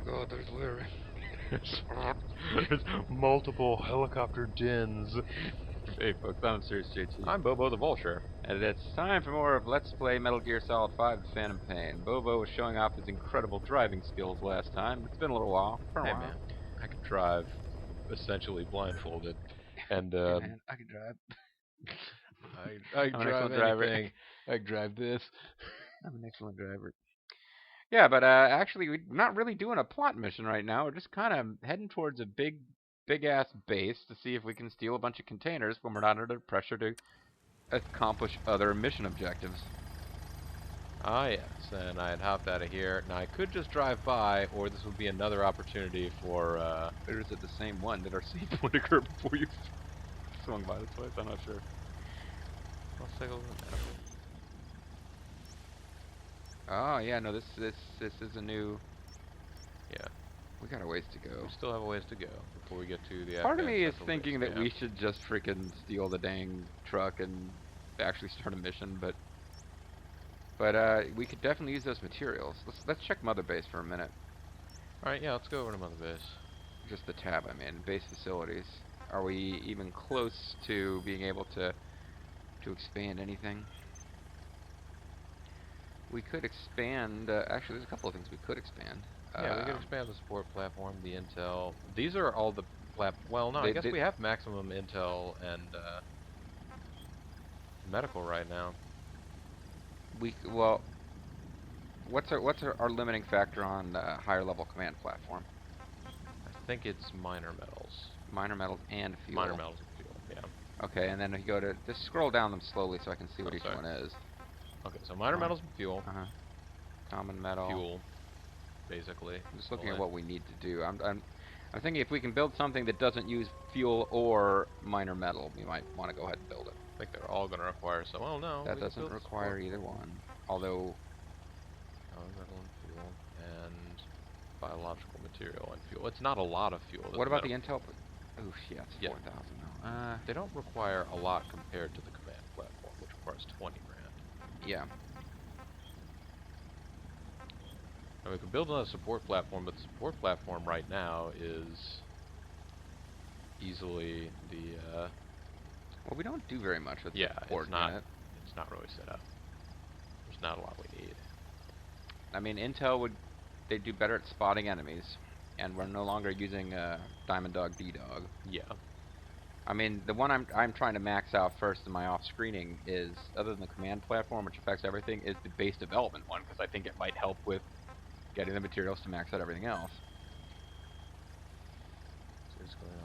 god, there's Larry. There's multiple helicopter dins. Hey folks, I'm Serious JT. I'm Bobo the Vulture. And it's time for more of Let's Play Metal Gear Solid 5 The Phantom Pain. Bobo was showing off his incredible driving skills last time. It's been a little while. Hey man, I can drive essentially blindfolded, and Hey man, I can drive. I I'm an drive excellent driver. anything. I can drive this. I'm an excellent driver. Yeah, but actually, we're not really doing a plot mission right now. We're just kind of heading towards a big ass base to see if we can steal a bunch of containers when we're not under pressure to accomplish other mission objectives. Ah yes, and I had hopped out of here. Now I could just drive by, or this would be another opportunity for. Or is it the same one? Did our save point occur before you swung by this place? I'm not sure. Let's take a look at that. Oh yeah, no, this is a new. Yeah, We got a ways to go. we still have a ways to go before we get to the. Part of Afghan me is Central thinking Base that camp. we should just freaking steal the dang truck and actually start a mission, but we could definitely use those materials. Let's check Mother Base for a minute. All right, yeah, let's go over to Mother Base. Just the tab I'm in. Base facilities. Are we even close to being able to expand anything? We could expand. Actually, there's a couple of things we could expand. Yeah, we could expand the support platform, the intel. These are all the well, no, I guess we have maximum intel and medical right now. Well, what's our limiting factor on higher level command platform? I think it's minor metals. Minor metals and fuel. Minor metals and fuel, yeah. Okay, and then if you go to just scroll down them slowly so I can see what each one is. Okay, so minor metals and fuel. Common metal. Fuel, basically. I'm just looking at what we need to do. I'm thinking if we can build something that doesn't use fuel or minor metal, we might want to go ahead and build it. I think they're all going to require some. Oh no, that doesn't require either one. Although metal and fuel and biological material and fuel. It's not a lot of fuel. What about the intel? Oh yeah, it's 4,000 now. They don't require a lot compared to the command platform, which requires 20 grand. Yeah. And we can build another support platform, but the support platform right now is easily the. Well, we don't do very much with support. It's not really set up. There's not a lot we need. I mean, intel they do better at spotting enemies, and we're no longer using Diamond Dog D-Dog. Yeah. I mean, the one I'm trying to max out first in my off-screening is, other than the command platform, which affects everything, is the base development one, because I think it might help with getting the materials to max out everything else.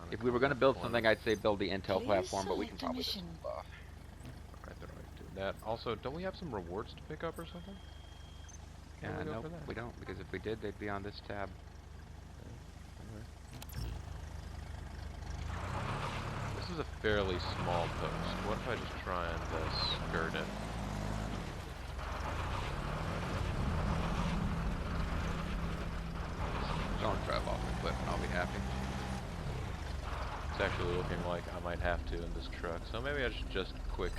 If we were going to build something, I'd say build the intel platform, but we can probably do some buff. Alright, they're already doing that. Also, don't we have some rewards to pick up or something? No, we don't, because if we did, they'd be on this tab. This is a fairly small post. What if I just try and skirt it? Don't drive off the cliff and I'll be happy. It's actually looking like I might have to in this truck, so maybe I should just quick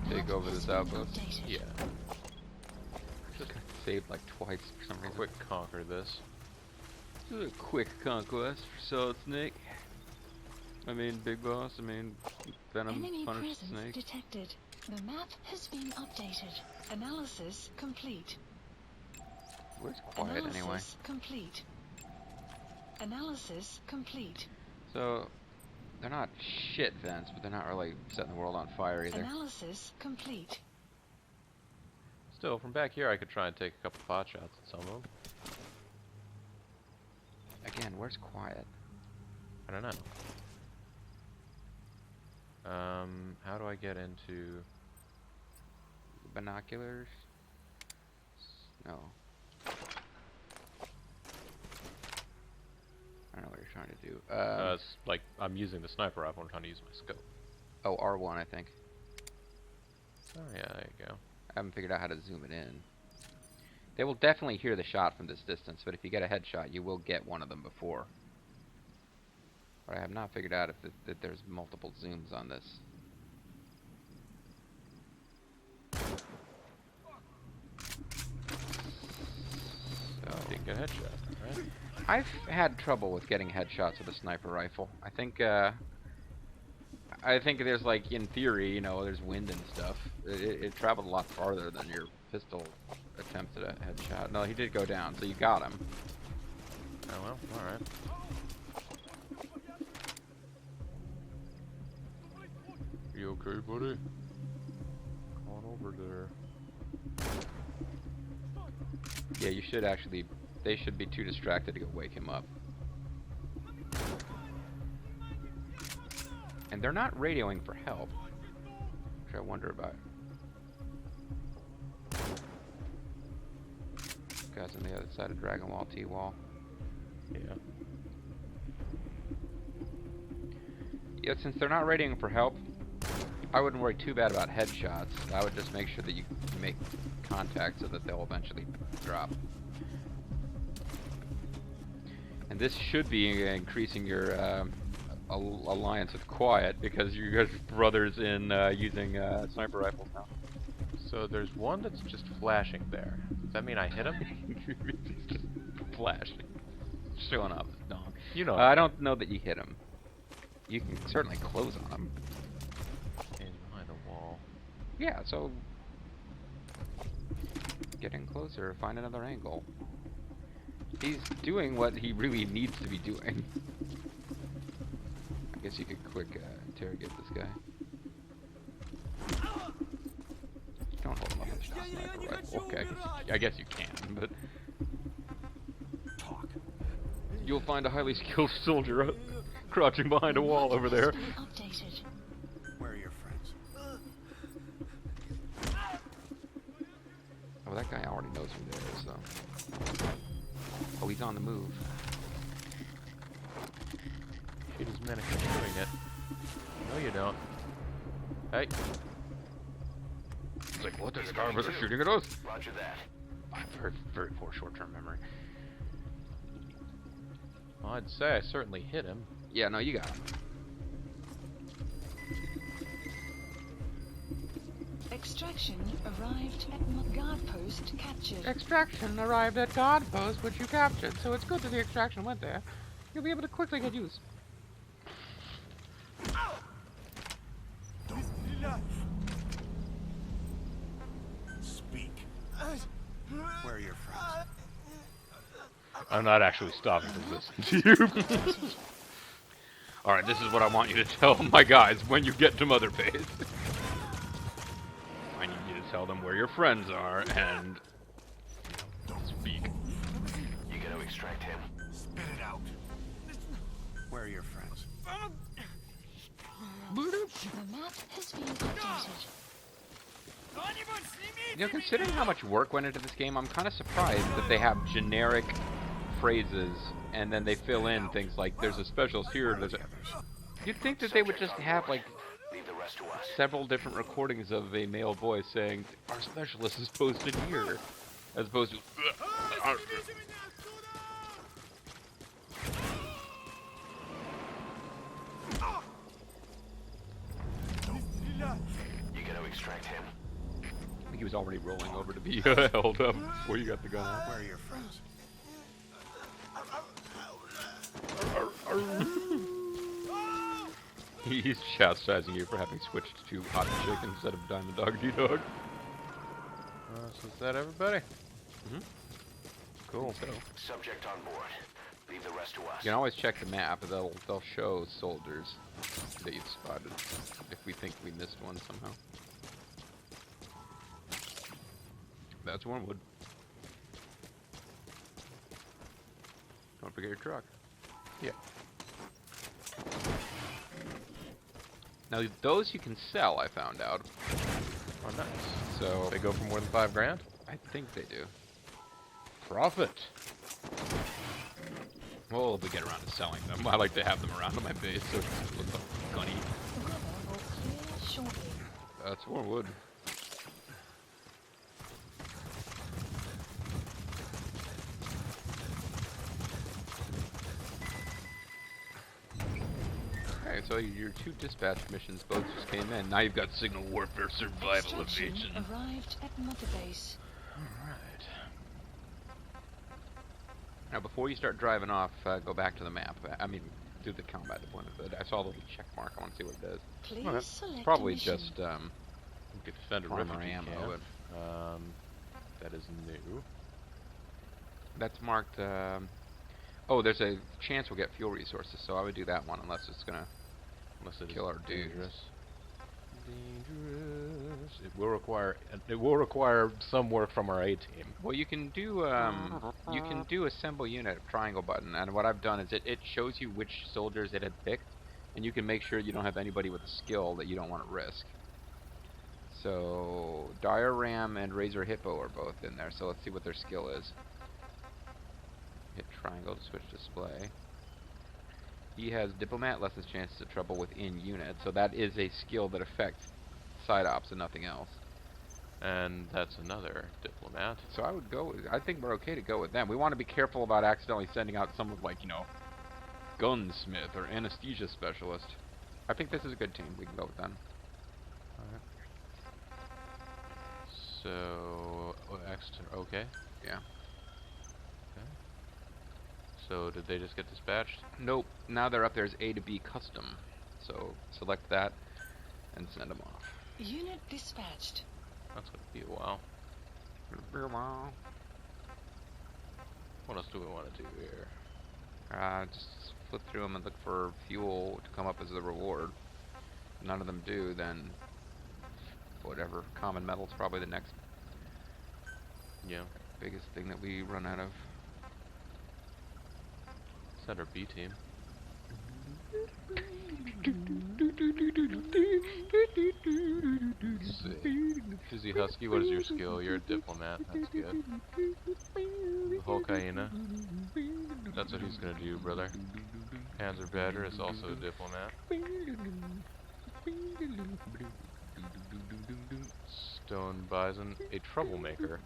take over this outpost. Yeah. Just saved like twice for some reason. Quick conquer this. This is a quick conquest for Solid Snake. I mean, Big Boss. I mean, Venom punished Snake. Detected. The map has been updated. Analysis complete. Where's quiet anyway? Complete. Analysis complete. So, they're not shit vents, but they're not really setting the world on fire either. Analysis complete. Still, from back here I could try and take a couple pot shots at some of them. Again, where's quiet? I don't know. How do I get into binoculars? No. I don't know what you're trying to do. it's like I'm using the sniper rifle. I'm trying to use my scope. Oh, R1, I think. Oh yeah, there you go. I haven't figured out how to zoom it in. They will definitely hear the shot from this distance, but if you get a headshot, you will get one of them before. But I have not figured out if there's multiple zooms on this. So, get headshots, right? I've had trouble with getting headshots with a sniper rifle. I think there's like, in theory, you know, there's wind and stuff. It traveled a lot farther than your pistol attempts at a headshot. No, he did go down, so you got him. Oh well, alright. You okay, buddy? Come on over there. Yeah, you should actually... They should be too distracted to go wake him up. And they're not radioing for help, which I wonder about. Guys on the other side of Dragon Wall, T-Wall. Yeah. Yeah, since they're not radioing for help, I wouldn't worry too bad about headshots. I would just make sure that you make contact so that they'll eventually drop. And this should be increasing your alliance with Quiet, because you guys are brothers in using sniper rifles now. So there's one that's just flashing there. Does that mean I hit him? Just flashing. Showing off his dong. You know. I don't know that you hit him. You can certainly close on him. In behind a wall. Yeah, so... Get in closer, find another angle. He's doing what he really needs to be doing. I guess you could quick interrogate this guy. Don't hold him up with a sniper rifle. Okay, I guess you can, but... You'll find a highly skilled soldier crouching behind a wall over there. Updated. Where are your friends? Oh, that guy already knows who there is, so... Oh, he's on the move. Shoot as many as doing it. No, you don't. Hey. It's like, what? There's a guy over there shooting at us? Roger that. I have very, very poor short-term memory. Well, I'd say I certainly hit him. Yeah, no, you got him. Extraction arrived at guard post captured. Extraction arrived at guard post, which you captured, so it's good that the extraction went there. You'll be able to quickly get used. Speak. Where are your friends? I'm not actually stopping to listen to you. Alright, this is what I want you to tell my guys when you get to Mother Base. I need you to tell them where your friends are and... speak. You gotta extract him. Spit it out. Where are your friends? The map has been updated. You know, considering how much work went into this game, I'm kind of surprised that they have generic phrases and then they fill in things like, there's a specialist here. You'd think that they would just have, like, Leave the rest to us. several different recordings of a male voice saying, our specialist is posted here, as opposed to... You gotta extract him. I think he was already rolling over to be held up before you got the gun out. Where are your friends? He's chastising you for having switched to hot chick instead of Diamond Dog D-Dog. So is that everybody? Mhm. Cool. So, Subject on board. Leave the rest to us. you can always check the map. They'll show soldiers that you've spotted if we think we missed one somehow. That's Wormwood. Don't forget your truck. Yeah. Now those you can sell, I found out. Oh, nice. So They go for more than $5 grand? I think they do. Profit. Well, if we get around to selling them, I like to have them around on my base, so it looks like gunny. The weather will clear shortly. That's Wormwood. Okay, so your two dispatch missions both just came in. Now you've got signal warfare, survival, Extraction evasion. arrived at Mother Base. Alright. Now, before you start driving off, go back to the map. I mean, do the combat deployment. I saw the little check mark. I want to see what it does. Please Okay. select It's a probably mission. just We could defend a Primary refugee ammo, camp. That is new. that's marked. Oh, there's a chance we'll get fuel resources, so I would do that one unless it's gonna Unless it kill our is dudes. dangerous. Dangerous. It will require some work from our A team. Well, you can do assemble unit triangle button, and what I've done is it shows you which soldiers it had picked, and you can make sure you don't have anybody with a skill that you don't want to risk. So Dire Ram and Razor Hippo are both in there, so let's see what their skill is. Hit triangle to switch display. He has Diplomat, lessens chances of trouble within unit, so that is a skill that affects side ops and nothing else. And that's another diplomat. So I would go. I think we're okay to go with them. We want to be careful about accidentally sending out someone like, gunsmith or anesthesia specialist. I think this is a good team. We can go with them. Alright. So, okay. Yeah. Okay. So, did they just get dispatched? Nope. Now they're up there as A to B custom. So select that and send them off. Unit dispatched. That's going to be a while. What else do we want to do here? Just flip through them and look for fuel to come up as the reward. If none of them do, then whatever. Common metal's probably the next Yeah. biggest thing that we run out of. Send our B team. Let's see. Fizzy Husky, what is your skill? You're a diplomat. That's good. The Hulk Hyena. That's what he's gonna do, brother. Panzer Badger is also a diplomat. Stone Bison, a troublemaker.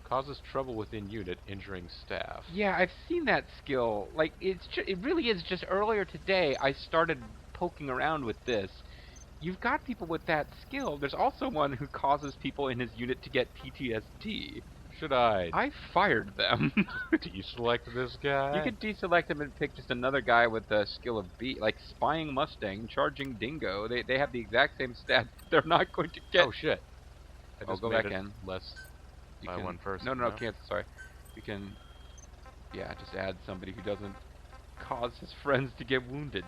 Causes trouble within unit, injuring staff. Yeah, I've seen that skill. Like, it really is just earlier today I started poking around with this. You've got people with that skill. There's also one who causes people in his unit to get PTSD. Should I I fired them. deselect this guy? You could deselect him and pick just another guy with the skill of B, like Spying Mustang, Charging Dingo. They have the exact same stats. They're not going to get... Oh shit. I I'll just go made back it in. less You by can, one person. No, cancel, sorry. You can, yeah, just add somebody who doesn't cause his friends to get wounded.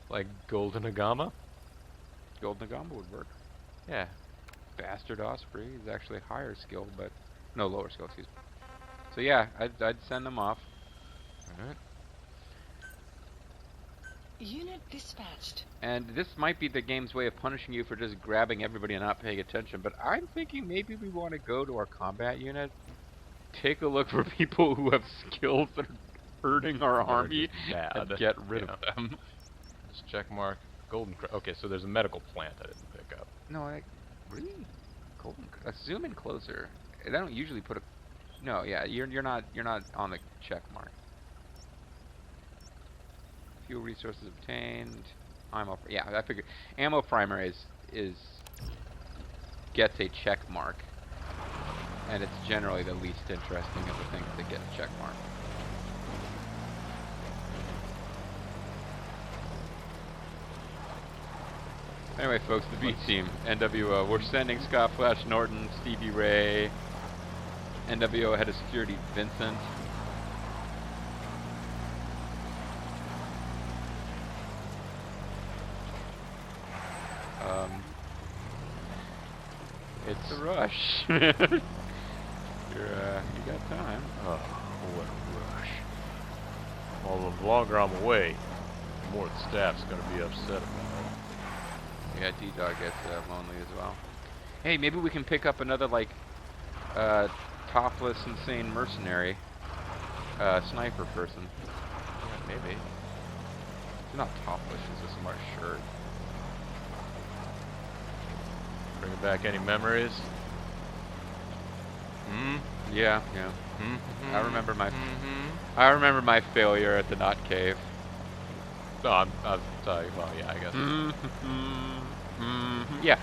Like Golden Agama? Golden Agamba would work. Yeah. Bastard Osprey is actually higher skill, but... No, lower skill, excuse me. So yeah, I'd send them off. Alright. Unit dispatched. And this might be the game's way of punishing you for just grabbing everybody and not paying attention, but I'm thinking maybe we want to go to our combat unit, take a look for people who have skills that are hurting our army, and get rid of them. Just check mark. Okay, so there's a medical plant I didn't pick up. No, really? Golden. Zoom in closer. They don't usually put a. No, yeah, you're not on the check mark. Fuel resources obtained. Ammo. Yeah, I figured ammo primary is gets a check mark, and it's generally the least interesting of the things that get a check mark. Anyway, folks, the B team, NWO, we're sending Scott Flash Norton, Stevie Ray, NWO head of security, Vincent. It's a rush. You got time. Oh, what a rush. Well, the longer I'm away, the more the staff's gonna be upset about it. Yeah, D-Dog gets lonely as well. Hey, maybe we can pick up another, like, topless, insane mercenary sniper person. Yeah, maybe. She's not topless, she's a smart shirt. Bringing back any memories? Yeah. I remember I remember my failure at the Knot Cave. No, I'm sorry. Well, yeah, I guess. Yeah.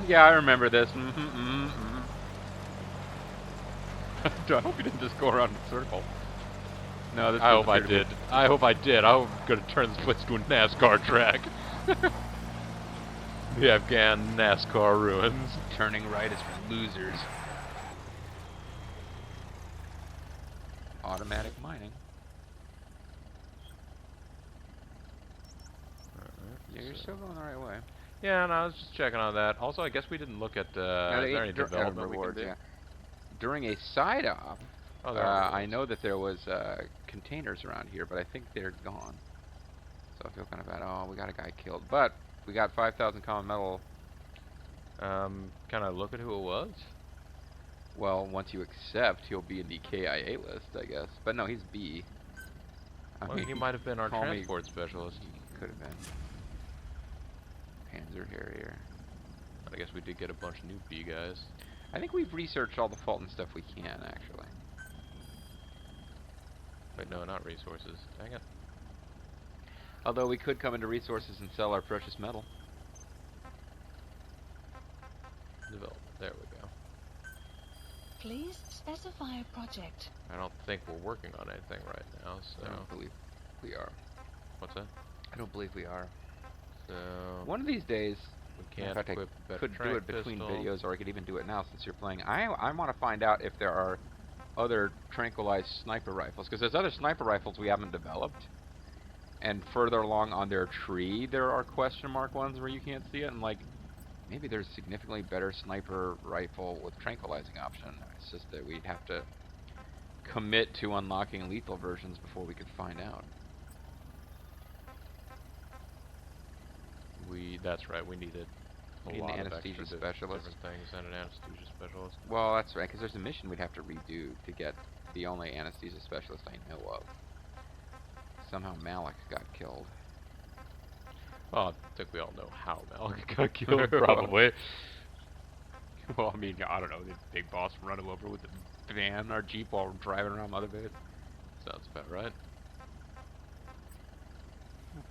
Yeah, I remember this. I hope you didn't just go around in a circle. No, this I hope I doesn't appear did. to I hope I did. I'm gonna turn this place into a NASCAR track. The Afghan NASCAR ruins. be turning right is for losers. Automatic mining. Yeah, you're still going the right way. Yeah, and I was just checking on that. Also, I guess we didn't look at, is there any development we can do? Yeah. During a side op, Oh, there are I rewards. know that there was containers around here, but I think they're gone. So I feel kind of bad. Oh, we got a guy killed. But we got 5,000 common metal. Can I look at who it was? Well, once you accept, he'll be in the KIA list, I guess. But no, he's B. I Well, mean, he might have been our call me- transport specialist. He could have been. Panzer Harrier. I guess we did get a bunch of new B guys. I think we've researched all the Fulton stuff we can, actually. Wait, no, not resources. Dang it. Although we could come into resources and sell our precious metal. Development. There we go. Please specify a project. I don't think we're working on anything right now, so... I don't believe we are. What's that? I don't believe we are. So... One of these days, we in can't fact, I equip better could do trank it between pistols. videos, or I could even do it now since you're playing. I want to find out if there are other tranquilized sniper rifles, because there's other sniper rifles we haven't developed. And further along on their tree, there are question mark ones where you can't see it, and like, maybe there's significantly better sniper rifle with tranquilizing option. It's just that we'd have to commit to unlocking lethal versions before we could find out. That's right, we needed We a need an lot of anesthesia extra specialist. different things and an anesthesia specialist. Well, that's right, because there's a mission we'd have to redo to get the only anesthesia specialist I know of. Somehow Malik got killed. Well, I think we all know how Malik got killed, probably. Well, I mean, I don't know, the big boss run him over with the van or jeep while we're driving around Mother Base. Sounds about right.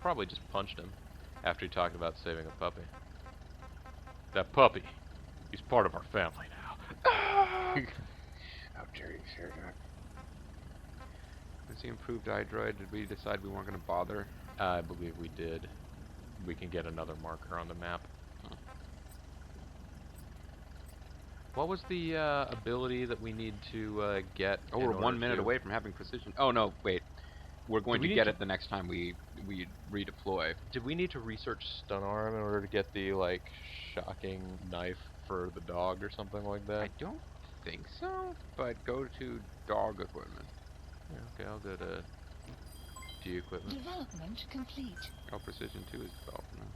Probably just punched him after he talked about saving a puppy. That puppy, he's part of our family now. How dare you say that? Was the improved iDroid? Did we decide we weren't going to bother? I believe we did. We can get another marker on the map. Huh. What was the ability that we need to get? Oh, we're 1 minute away from having precision. Oh, no, wait. We're going to get it the next time we redeploy. Did we need to research stun arm in order to get the, like, shocking knife for the dog or something like that? I don't think so, but go to dog equipment. Yeah, okay, I'll go to D equipment. Development complete. Oh, precision 2 is developed now.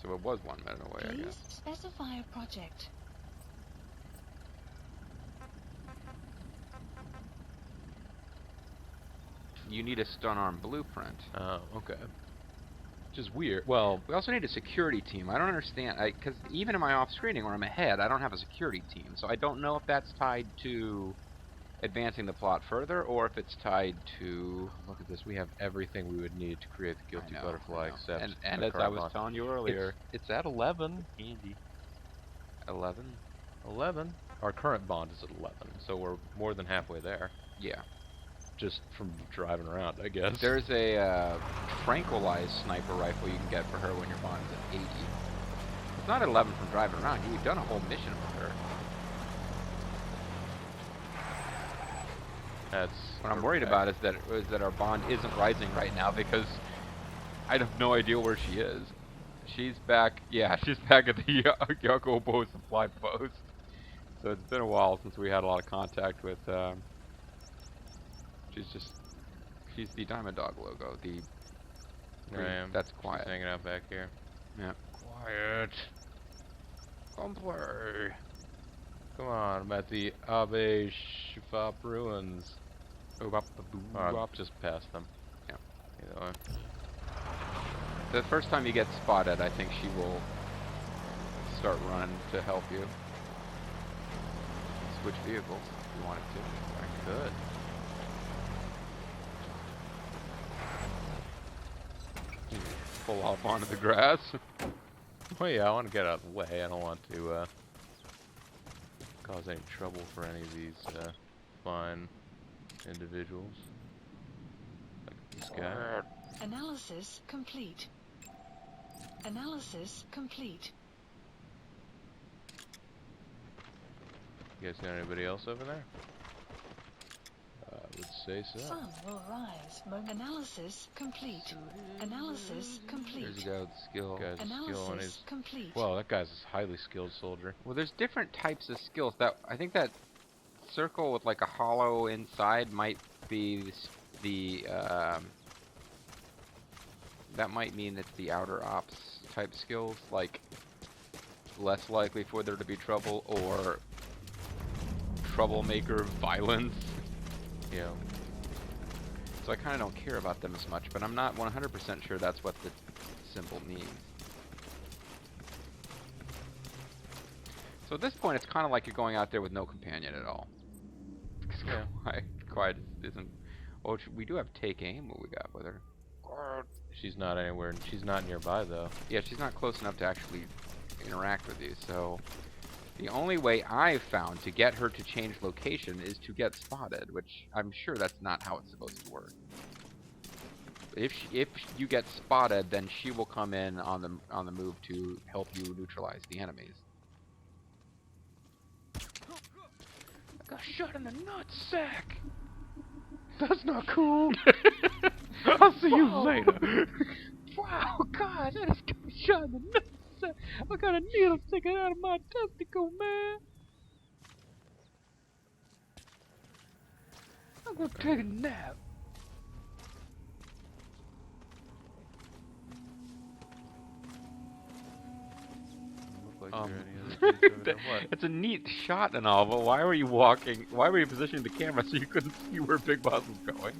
So it was 1 minute away, I Please guess. specify a project. You need a stun arm blueprint. Oh, okay. Which is weird. Well, We also need a security team. I don't understand, because even in my off-screening where I'm ahead, I don't have a security team. So I don't know if that's tied to advancing the plot further, or if it's tied to... look at this. We have everything we would need to create the guilty I know, butterfly, I know. except And the as I current was mod. telling you earlier, It's at 11. Handy. 11? 11. Our current bond is at 11, so we're more than halfway there. Yeah. Just from driving around, I guess. There's a tranquilized sniper rifle you can get for her when your bond is at 80. It's not at 11 from driving around. You've done a whole mission with her. That's What I'm worried about is that our bond isn't rising right now because I have no idea where she is. She's back. Yeah, she's back at the Yakobo supply post. So it's been a while since we had a lot of contact with. She's the Diamond Dog logo. The green, that's quiet. She's hanging out back here. Yeah. Quiet. Come play. Come on, I'm at the Abe Shifap ruins. Just past them. Yeah. Either way. The first time you get spotted, I think she will start running to help you. Switch vehicles if you wanted to. I could. Pull off onto the grass. Well, yeah, I want to get out of the way. I don't want to cause any trouble for any of these fine individuals. Like this guy. Analysis complete. Analysis complete. You guys got anybody else over there? I would say so. Sun will rise. Analysis complete. Analysis complete. There's a guy with skill. Guy's a skill on Analysis his. complete. Well, that guy's a highly skilled soldier. Well, there's different types of skills. That I think that circle with like a hollow inside might be the that might mean it's the outer ops type skills, like less likely for there to be trouble or troublemaker violence. Yeah. So I kind of don't care about them as much, but I'm not 100% sure that's what the symbol means. So at this point, it's kind of like you're going out there with no companion at all. Yeah. Quiet isn't. Oh, we do have take aim. What we got with her? She's not anywhere. She's not nearby though. Yeah, she's not close enough to actually interact with you. So the only way I've found to get her to change location is to get spotted, which I'm sure that's not how it's supposed to work. If you get spotted, then she will come in on the move to help you neutralize the enemies. I got shot in the nutsack. That's not cool. I'll see you later. Wow, God, I just got shot in the nutsack. I got a needle sticking out of my testicle, man. I'm gonna take a nap. Look like there are any other dudes over there. What? It's a neat shot and all, but why were you walking? Why were you positioning the camera so you couldn't see where Big Boss was going?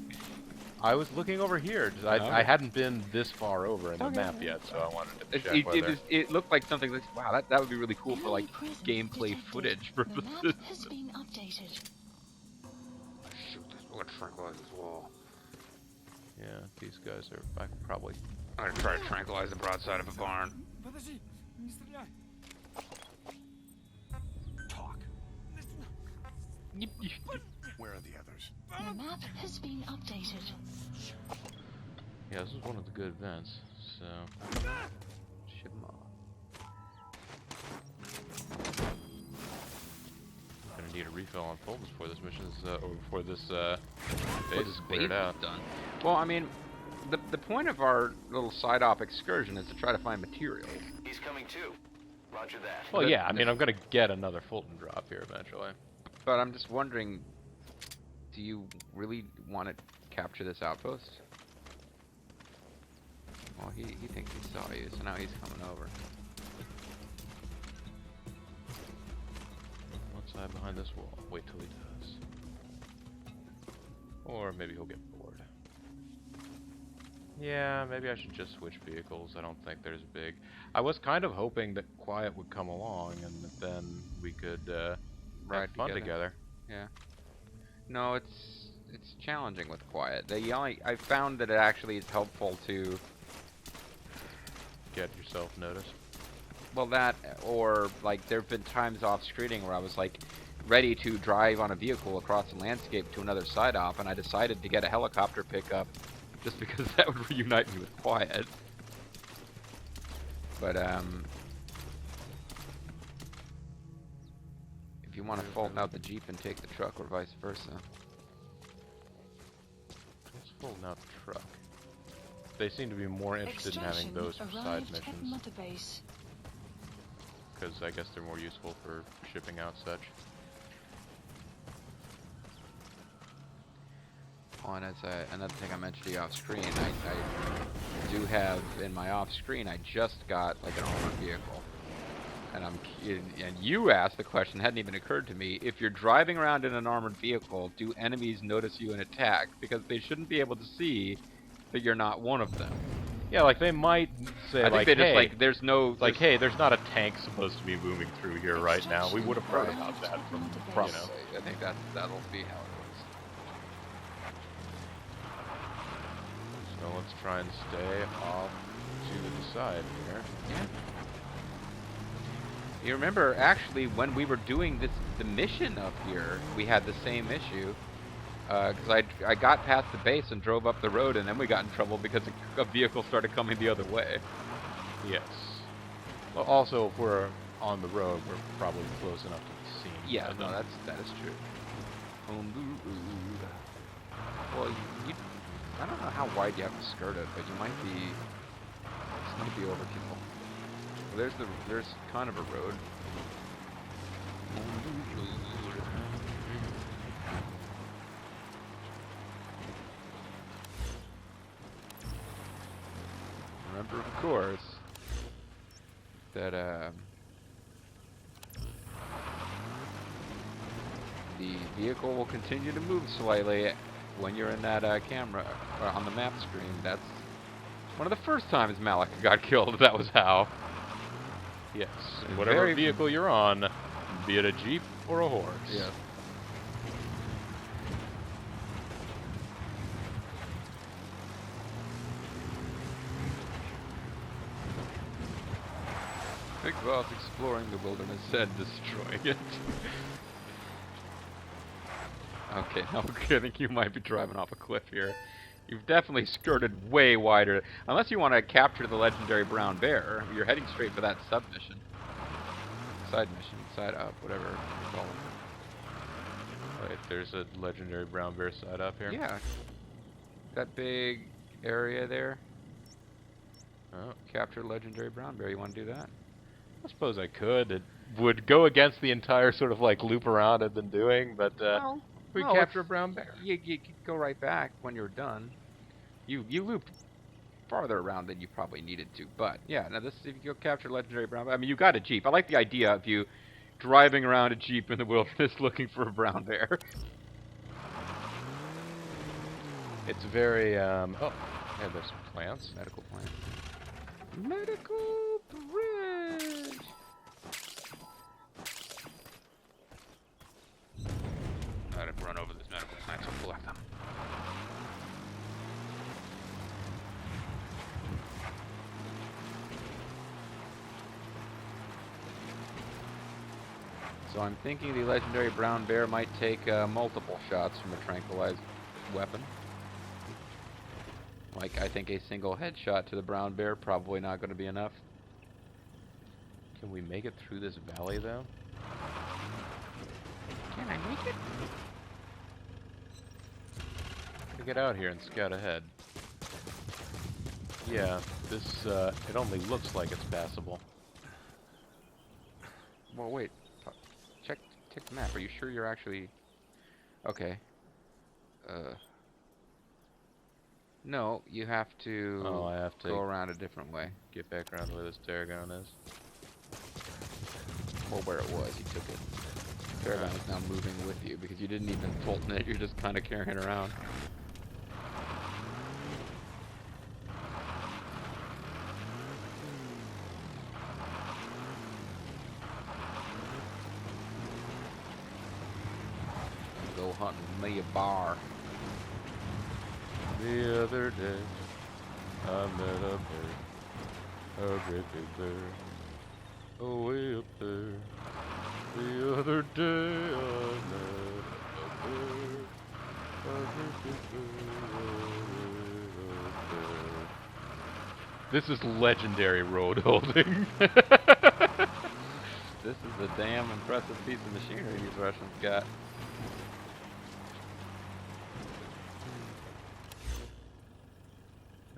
I was looking over here. I hadn't been this far over in the map yet, so I wanted to check whether... It looked like something like, wow, that would be really cool for like gameplay footage The purposes. map has been updated. Shoot, this will tranquilize this wall. Yeah, these guys are... I can probably... I'm gonna try to tranquilize the broadside of a barn. Talk. Where are the others? The map has been updated. Yeah, this is one of the good events, so... Ship 'em off. I'm gonna need a refill on full before this mission is, or before this, base is Base cleared out. is done. Well, I mean, the point of our little side-op excursion is to try to find materials. He's coming too. Roger that. Well, yeah, I mean, I'm gonna get another Fulton drop here eventually. But I'm just wondering, do you really want to capture this outpost? Well, he thinks he saw you, so now he's coming over. Let's hide behind this wall. Wait till he does. Or maybe he'll get bored. Yeah, maybe I should just switch vehicles. I don't think there's big... I was kind of hoping that Quiet would come along and that then we could have fun together. Yeah. No, it's challenging with Quiet. I found that it actually is helpful to... Get yourself noticed. Well, that, or like there have been times off screening where I was like ready to drive on a vehicle across the landscape to another side op, and I decided to get a helicopter pickup just because that would reunite me with Quiet. But if you want to fault out the Jeep and take the truck, or vice versa. Let's fold out the truck. They seem to be more interested in having those for side missions. Mother base. Because I guess they're more useful for shipping out such. Oh, and another thing I mentioned to you off screen, I do have in my off screen, I just got like an armored vehicle. And you asked the question, hadn't even occurred to me, if you're driving around in an armored vehicle, do enemies notice you and attack? Because they shouldn't be able to see that you're not one of them. Yeah, like they might say, I think like, they hey, just like there's no like, hey, there's not a tank supposed to be moving through here right now. We would have heard about that from, probably. you know. I think that'll be how it works. So let's try and stay off to the side here. Yeah. You remember, actually, when we were doing the mission up here, we had the same issue. Because I got past the base and drove up the road, and then we got in trouble because a vehicle started coming the other way. Yes. Well, also, if we're on the road, we're probably close enough to the scene. Yeah, no, that is true. Well, I don't know how wide you have to skirt it, but you might be. This might be overkill. Well, there's kind of a road. Remember, of course, that the vehicle will continue to move slightly when you're in that camera on the map screen. That's one of the first times Malik got killed. That was how. Yes. Whatever Very vehicle you're on, be it a Jeep or a horse. Yeah. Big Boss exploring the wilderness and destroying it. Okay, now I think you might be driving off a cliff here. You've definitely skirted way wider. Unless you want to capture the legendary brown bear, you're heading straight for that sub-mission. Side mission, side up, whatever you call it. Wait, there's a legendary brown bear side up here? Yeah. That big area there. Oh. Capture legendary brown bear. You want to do that? I suppose I could. It would go against the entire sort of like loop around I've been doing, but we no, capture a brown bear. You could go right back when you're done. You looped farther around than you probably needed to, but yeah. Now this, if you go capture legendary brown bear, I mean, you got a Jeep. I like the idea of you driving around a Jeep in the wilderness looking for a brown bear. It's very oh, yeah, there's some plants. Medical plant. Medical bridge. Let him run over this medical plant so collect them. So I'm thinking the legendary brown bear might take multiple shots from a tranquilized weapon. Like, I think a single headshot to the brown bear probably not going to be enough. Can we make it through this valley, though? Can I make it? To get out here and scout ahead. Yeah, this, it only looks like it's passable. Well, wait. Check the map. Are you sure you're actually... Okay. No, you have to I have to go around a different way. get back around where this Tarragon is. Or where it was. You took it. Tarragon is now moving with you because you didn't even Fulton it. You're just kind of carrying it around. Go hunting me a bar. The other day, I met a bear, a great big bear, way up there. The other day, I met a bear, a great big bear, way up there. This is legendary road holding. This is a damn impressive piece of machinery these Russians got.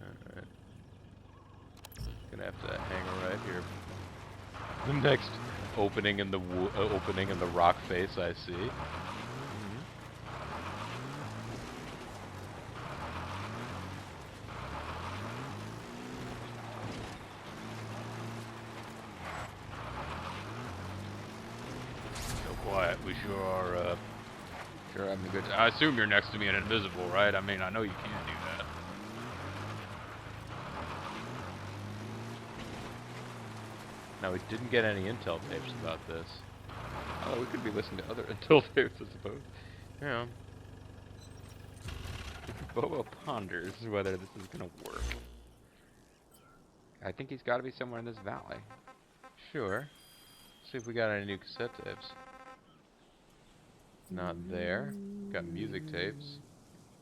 Alright. Gonna have to hang right here. The next opening in the opening in the rock face I see. Quiet. We sure are, Sure having a good time. I assume you're next to me and invisible, right? I mean, I know you can't do that. Now, we didn't get any intel tapes about this. Oh, we could be listening to other intel tapes, I suppose. Yeah. Bobo ponders whether this is gonna work. I think he's got to be somewhere in this valley. Sure. See if we got any new cassette tapes. Not there. Got music tapes.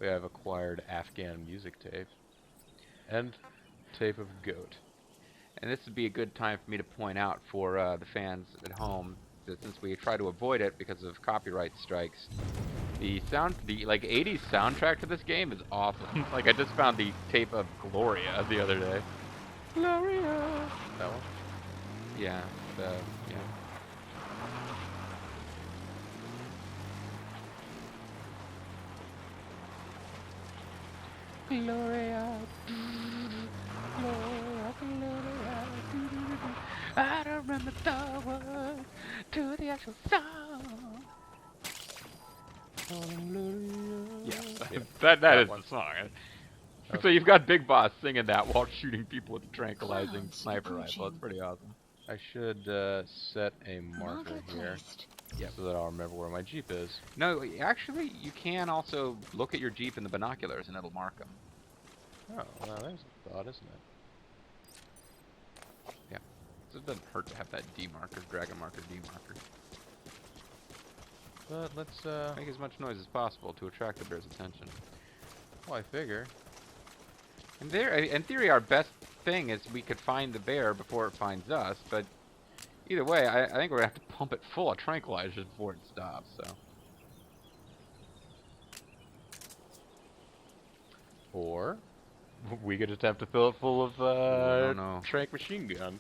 We have acquired Afghan music tapes. And tape of goat. And this would be a good time for me to point out for the fans at home that since we try to avoid it because of copyright strikes, the like 80s soundtrack to this game is awesome. Like I just found the tape of Gloria the other day. Gloria! That one? Yeah, yeah. Gloria, Gloria, Gloria. I don't remember the words to the actual song. Yes, that is one. the song. Okay. So you've got Big Boss singing that while shooting people with a tranquilizing Clouds sniper rifle. approaching. It's pretty awesome. I should set a marker Marker here placed. so that I'll remember where my Jeep is. No, actually, you can also look at your Jeep in the binoculars and it'll mark them. Oh, well, there's a thought, isn't it? Yeah. So it doesn't hurt to have that D marker, dragon marker, D marker. But let's, Make as much noise as possible to attract the bear's attention. well, I figure. In theory, our best thing is we could find the bear before it finds us, but either way, I think we're going to have to pump it full of tranquilizers before it stops, so. Or we could just have to fill it full of no. trank machine gun.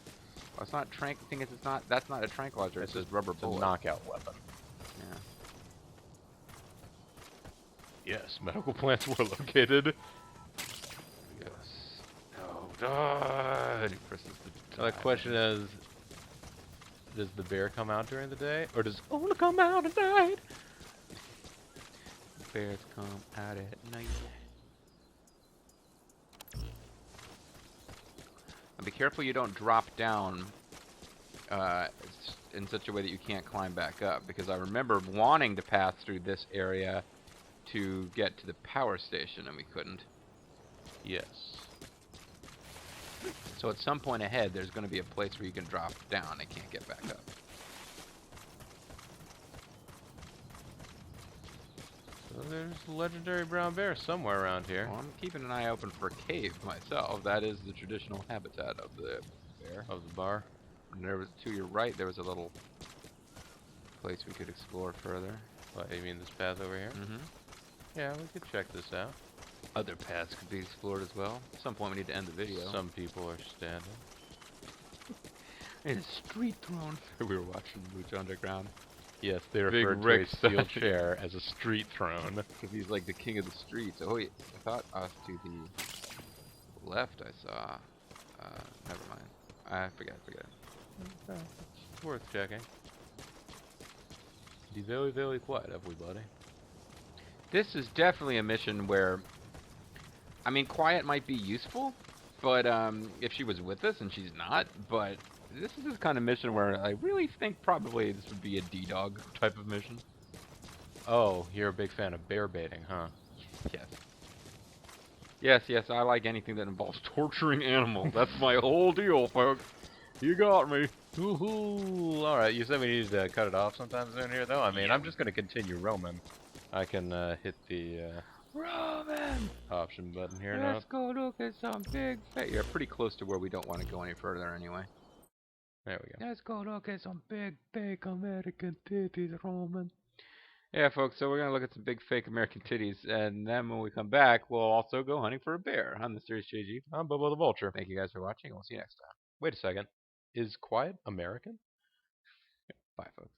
Well, it's not the thing is, that's not a tranquilizer, it's just rubber It's a bullet. knockout weapon. Yeah. Yes, medical plants were located. Yes. No, God. So the question is, does the bear come out during the day, or does it only come out at night? Bears come out at night. Now be careful you don't drop down in such a way that you can't climb back up, because I remember wanting to pass through this area to get to the power station and we couldn't. Yes. So at some point ahead there's going to be a place where you can drop down and can't get back up. So there's a legendary brown bear somewhere around here. Well, I'm keeping an eye open for a cave myself. That is the traditional habitat of the bear. Of the bar. And there was, to your right, there was a little place we could explore further. What, you mean this path over here? Mm-hmm. Yeah, we could check this out. Other paths could be explored as well. At some point we need to end the video. Some people are standing. And a street throne. We were watching Lucha Underground. Yes, they Big referred to Rick a steel said- chair as a street throne. Because he's like the king of the streets. Oh, wait. I thought off to the left I saw. Never mind. I forget. It's worth checking. Be very, very quiet, everybody. This is definitely a mission where, I mean, quiet might be useful, but if she was with us, and she's not, but this is this kind of mission where I really think probably this would be a D-Dog type of mission. Oh, you're a big fan of bear baiting, huh? Yes. Yes, I like anything that involves torturing animals. That's my whole deal, folks. You got me. Woohoo! Alright, you said we needed to cut it off sometime soon here, though? I mean, I'm just going to continue roaming. I can hit the Roman! option button here now. Let's go look at some big You're pretty close to where we don't want to go any further anyway. There we go. Let's go look at some big fake American titties, Roman. Yeah, folks, so we're going to look at some big fake American titties, and then when we come back, we'll also go hunting for a bear. I'm the Mysterious JG. I'm Bubba the Vulture. Thank you guys for watching, and we'll see you next time. Wait a second. Is Quiet American? Bye, folks.